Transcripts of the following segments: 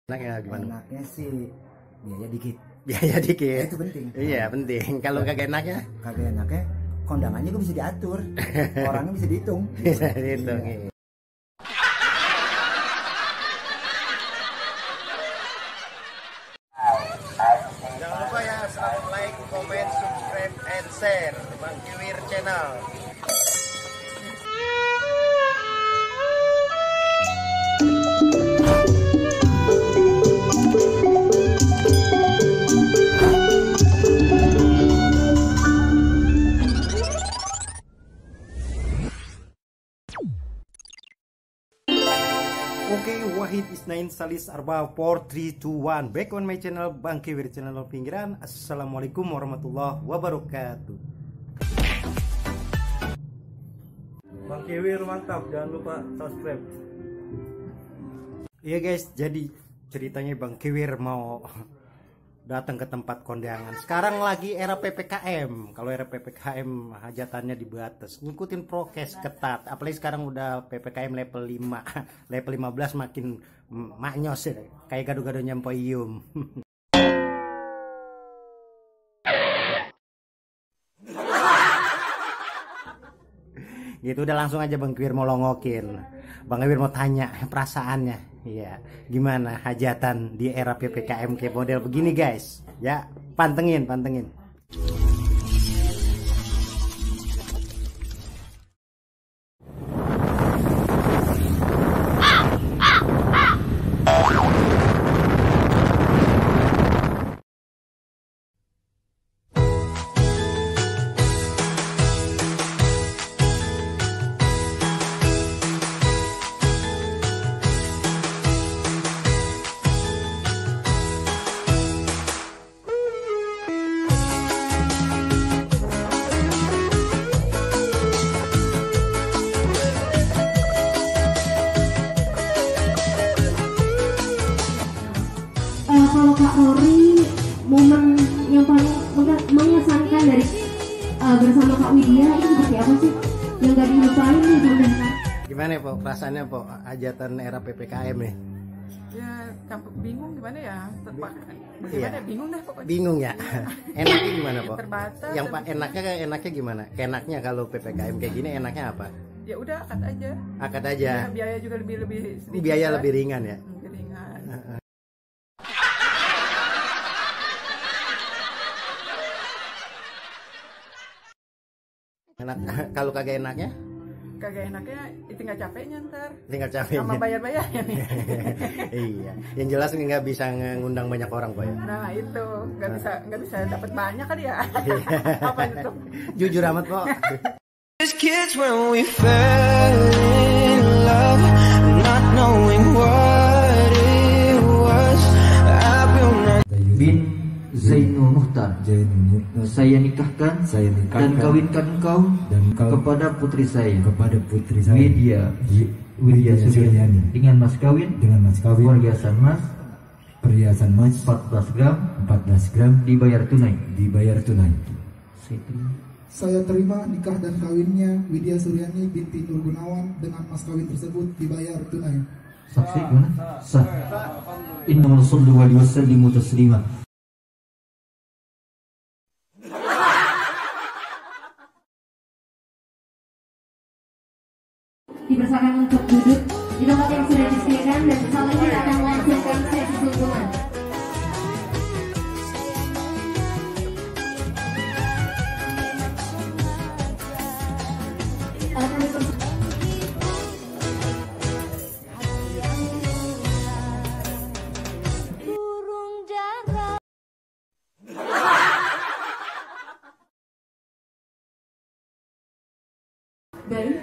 Enaknya gimana? Enaknya sih biaya dikit. Biaya dikit. Itu penting. Iya penting. Kalau kagak enaknya? Kagak enaknya kondangannya gue bisa diatur. Orangnya bisa dihitung. Bisa dihitung. Iya. Jangan lupa ya, selalu like, comment, subscribe, and share Bang Kiwir Channel. Oke, Wahid Isnain Salis Arba 4, 3, 2, 1. Back on my channel Bang Kiwir Channel Pinggiran. Assalamualaikum warahmatullahi wabarakatuh. Bang Kiwir mantap, jangan lupa subscribe. Iya guys, jadi ceritanya Bang Kiwir mau datang ke tempat kondangan. Sekarang lagi era PPKM. Kalau era PPKM hajatannya dibatas, ngikutin prokes ketat. Apalagi sekarang udah PPKM level 5, level 15 makin maknyos ya. Kayak gado-gado nyampoium. Gitu, udah langsung aja Bang Kiwir mau longokin. Bang Kiwir mau tanya perasaannya. Iya, gimana hajatan di era PPKM kayak model begini guys? Ya, pantengin. Kalau Kak Rory, momen yang paling mengesankan dari bersama Kak Widya itu seperti apa sih? Yang gak dilupain nih sampai Gimana ya, Po? Perasaannya, Po, hajatan era PPKM nih? Ya campur bingung gimana ya, bagaimana Iya. bingung dah pokoknya. Bingung ya? Enaknya gimana, Po? Terbatas. Yang enaknya gimana? Enaknya kalau PPKM kayak gini enaknya apa? Ya udah akad aja. Akad aja. Ya, biaya juga lebih sedikit. Biaya kan? lebih ringan ya? Lebih ringan. Enak. Kalau kagak enaknya? Kagak enaknya tinggal capeknya ntar. Tinggal capeknya. Sama bayar-bayarnya nih. Iya, yang jelas nggak bisa ngundang banyak orang, Po ya. Nah itu nggak bisa dapat banyak kali ya. Apa itu? Jujur amat, Po. As kids when we fell in love, not knowing what it was. Bin Zainul Muhtar, saya nikahkan dan kawinkan engkau kepada putri saya Widya Suryani dengan mas kawin perhiasan emas 14 gram dibayar tunai. Saya terima nikah dan kawinnya Widya Suryani binti Nur Gunawan dengan mas kawin tersebut dibayar tunai. Saksi mana? Sah. Innamal sallu wa sallimu taslima. dipersilakan untuk duduk di tempat yang sudah disediakan dan setelah ini kita akan melanjutkan sesi sungguhan. Baik.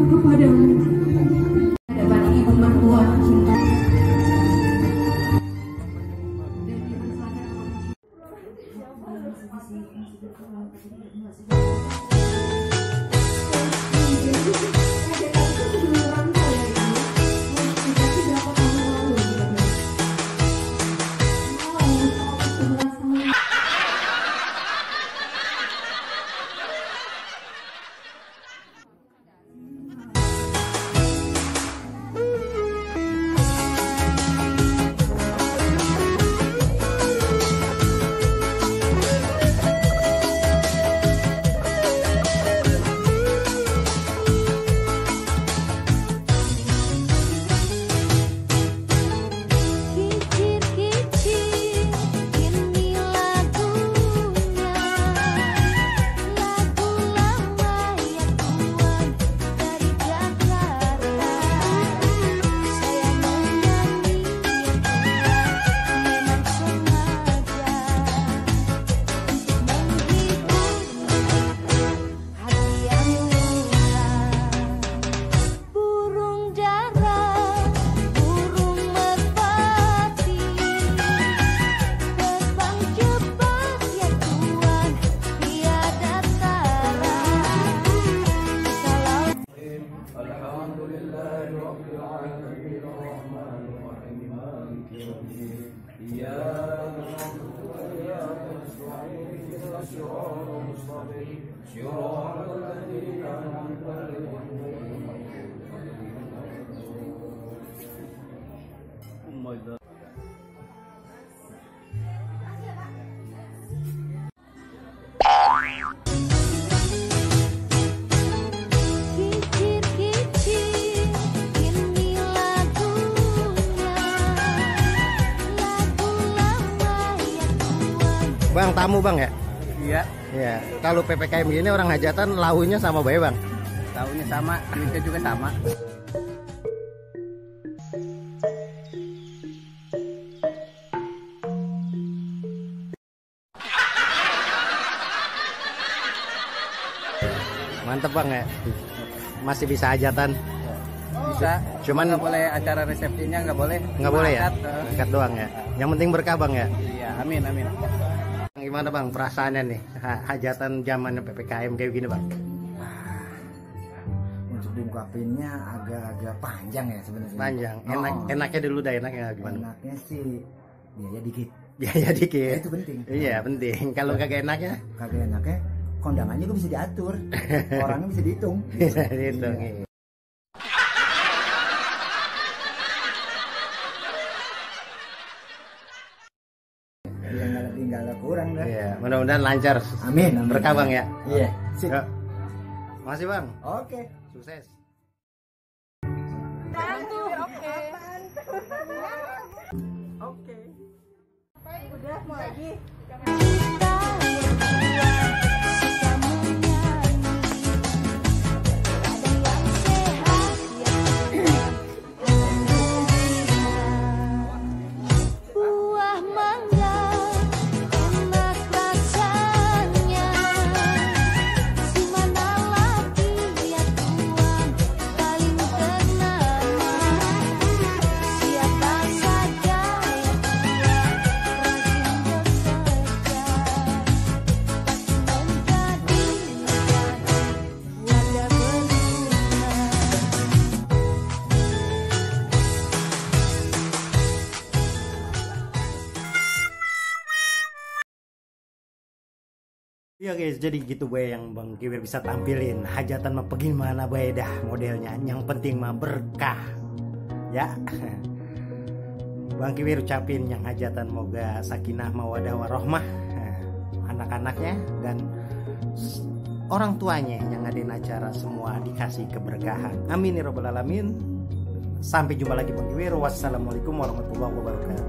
kepadamu. Hadapan ibu mertua tercinta. Bang, tamu bang ya? Iya, Iya. Kalau PPKM gini orang hajatan launya sama bae bang? tahunya sama, duitnya juga sama. Mantep bang ya? Masih bisa hajatan? Bisa, Cuman nggak boleh acara resepsinya, nggak boleh. nggak boleh ya? Angkat, Angkat doang ya? Yang penting berkah bang ya? Iya, amin, amin. Gimana bang perasaannya nih hajatan zamannya PPKM kayak gini bang? Untuk diungkapinnya agak-agak panjang ya sebenarnya. Panjang. Oh. Enaknya dulu dah, enaknya gimana? Enaknya sih biaya dikit. Biaya dikit. Itu penting. Iya penting. Kalau kagak enaknya? Kagak enaknya kondangannya juga bisa diatur. Orangnya bisa dihitung. Bisa dihitung. Iya. Tinggal kurang dah. Iya, mudah-mudahan lancar. Amin, amin. Berkah bang ya. Iya. Sip. Yuk. Makasih bang. Oke. Sukses. Oke. Udah mau lagi. Buah mangga enak rasanya, si mana lagi ya Tuhan paling ternama. Siapa saja yang rajin bekerja, pasti menjadi wadah berguna. Iya guys, jadi gitu bae yang Bang Kiwir bisa tampilin. Hajatan mah bagaimana bae dah modelnya. Yang penting mah berkah. Ya. Bang Kiwir ucapin yang hajatan moga sakinah mawadah warahmah anak-anaknya dan orang tuanya yang ngadain acara semua dikasih keberkahan. Amin ya rabbal alamin. Sampai jumpa lagi Bang Kiwir. Wassalamualaikum warahmatullahi wabarakatuh.